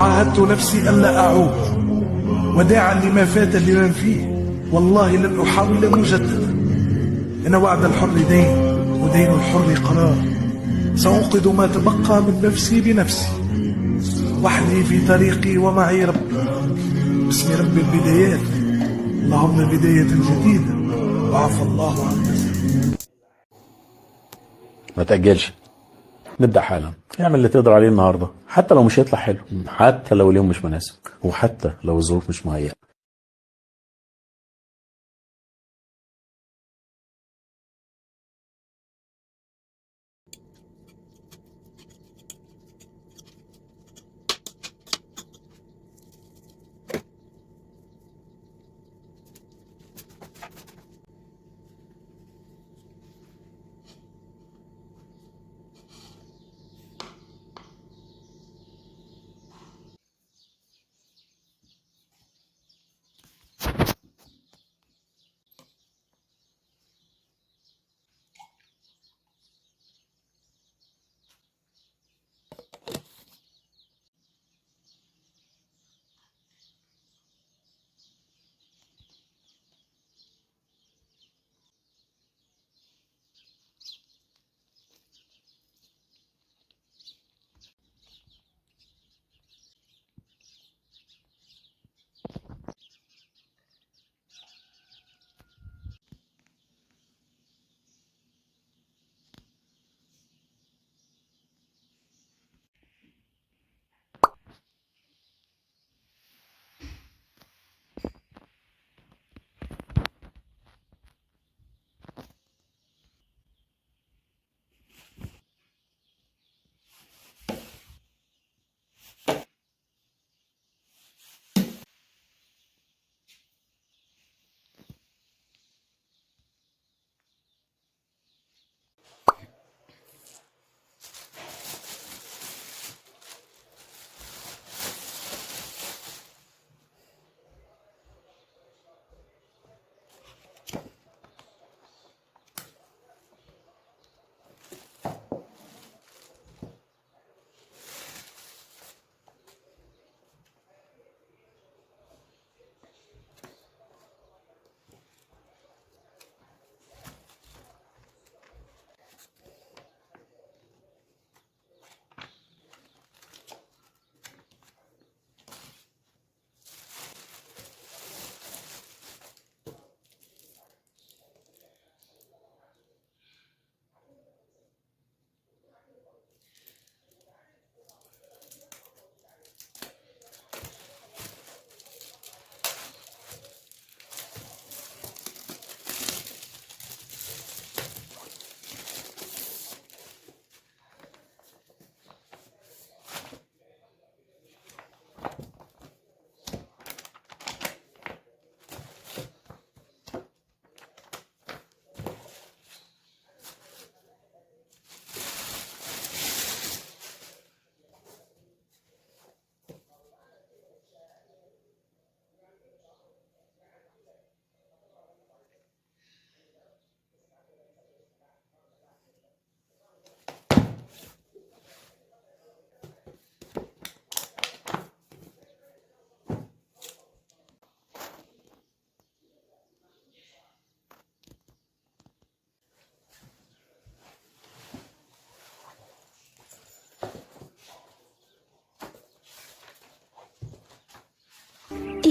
عاهدت نفسي ألا أعود وداعا لما فات لمن فيه، والله لن أحاول مجددا. إن وعد الحر دين ودين الحر قرار، سأنقذ ما تبقى من نفسي بنفسي، وحدي في طريقي ومعي ربي. باسم رب البدايات، اللهم بداية جديدة وعفى الله عنك. ما تأجلش، نبدأ حالا. اعمل اللي تقدر عليه النهارده، حتى لو مش هيطلع حلو، حتى لو اليوم مش مناسب، وحتى لو الظروف مش مهيئة.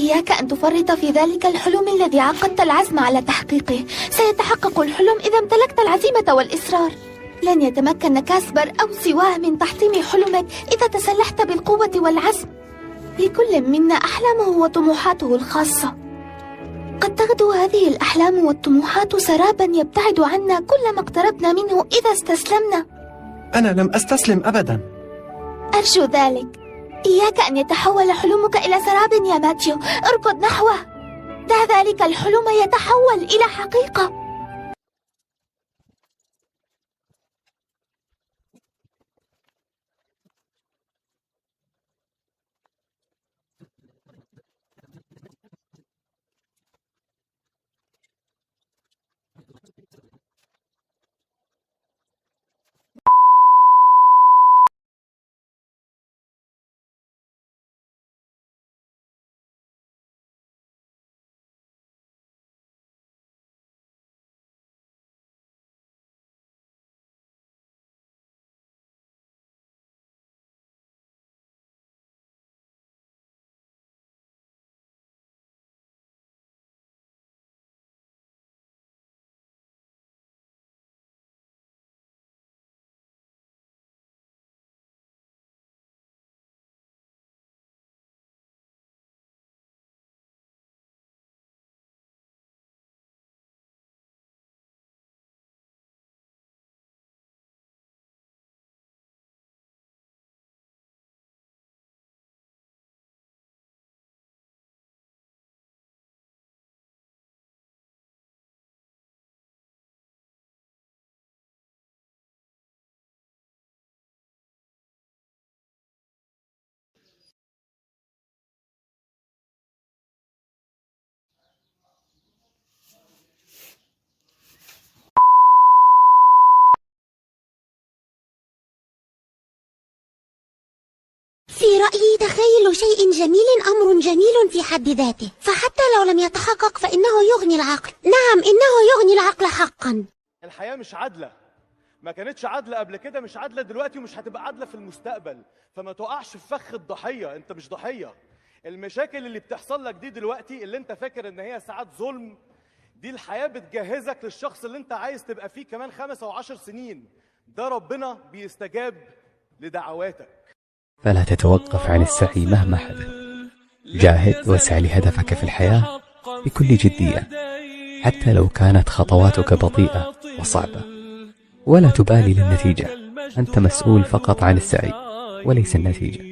إياك أن تفرط في ذلك الحلم الذي عقدت العزم على تحقيقه. سيتحقق الحلم إذا امتلكت العزيمة والإصرار. لن يتمكن كاسبر أو سواه من تحطيم حلمك إذا تسلحت بالقوة والعزم. لكل منا أحلامه وطموحاته الخاصة. قد تغدو هذه الأحلام والطموحات سرابا يبتعد عنا كلما اقتربنا منه إذا استسلمنا. أنا لم أستسلم أبدا. أرجو ذلك. إياك أن يتحول حلمك إلى سراب يا ماتيو. اركض نحوه. دع ذلك الحلم يتحول إلى حقيقة. في رأيي تخيل شيء جميل أمر جميل في حد ذاته، فحتى لو لم يتحقق فإنه يغني العقل. نعم، إنه يغني العقل حقا. الحياة مش عادلة، ما كانتش عادلة قبل كده، مش عادلة دلوقتي، ومش هتبقى عادلة في المستقبل. فما تقعش في فخ الضحية. انت مش ضحية. المشاكل اللي بتحصل لك دي دلوقتي اللي انت فاكر ان هي ساعات ظلم، دي الحياة بتجهزك للشخص اللي انت عايز تبقى فيه كمان 5 أو 10 سنين. ده ربنا بيستجاب لدعواتك. فلا تتوقف عن السعي مهما حدث. جاهد واسعى لهدفك في الحياة بكل جدية، حتى لو كانت خطواتك بطيئة وصعبة. ولا تبالي للنتيجة، أنت مسؤول فقط عن السعي وليس النتيجة.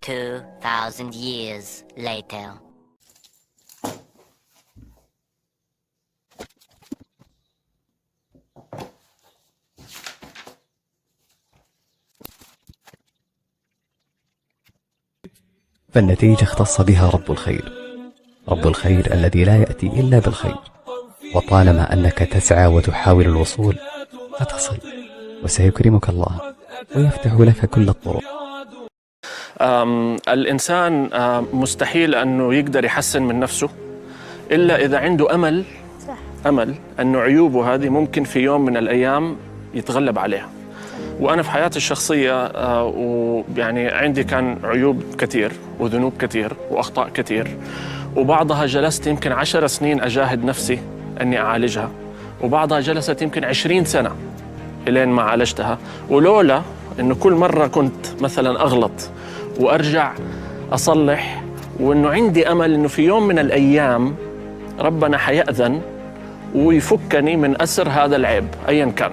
Two 2,000 years later. فالنتيجة اختص بها رب الخير، رب الخير الذي لا يأتي إلا بالخير. وطالما أنك تسعى وتحاول الوصول فتصل، وسيكرمك الله ويفتح لك كل الطرق. الإنسان مستحيل أنه يقدر يحسن من نفسه إلا إذا عنده أمل أنه عيوبه هذه ممكن في يوم من الأيام يتغلب عليها. وأنا في حياتي الشخصية ويعني عندي كان عيوب كثير وذنوب كثير وأخطاء كثير، وبعضها جلست يمكن 10 سنين أجاهد نفسي أني أعالجها، وبعضها جلست يمكن 20 سنة إلين ما عالجتها. ولولا إنه كل مرة كنت مثلا أغلط وأرجع أصلح، وإنه عندي أمل إنه في يوم من الأيام ربنا حيأذن ويفكني من أسر هذا العيب أيا كان.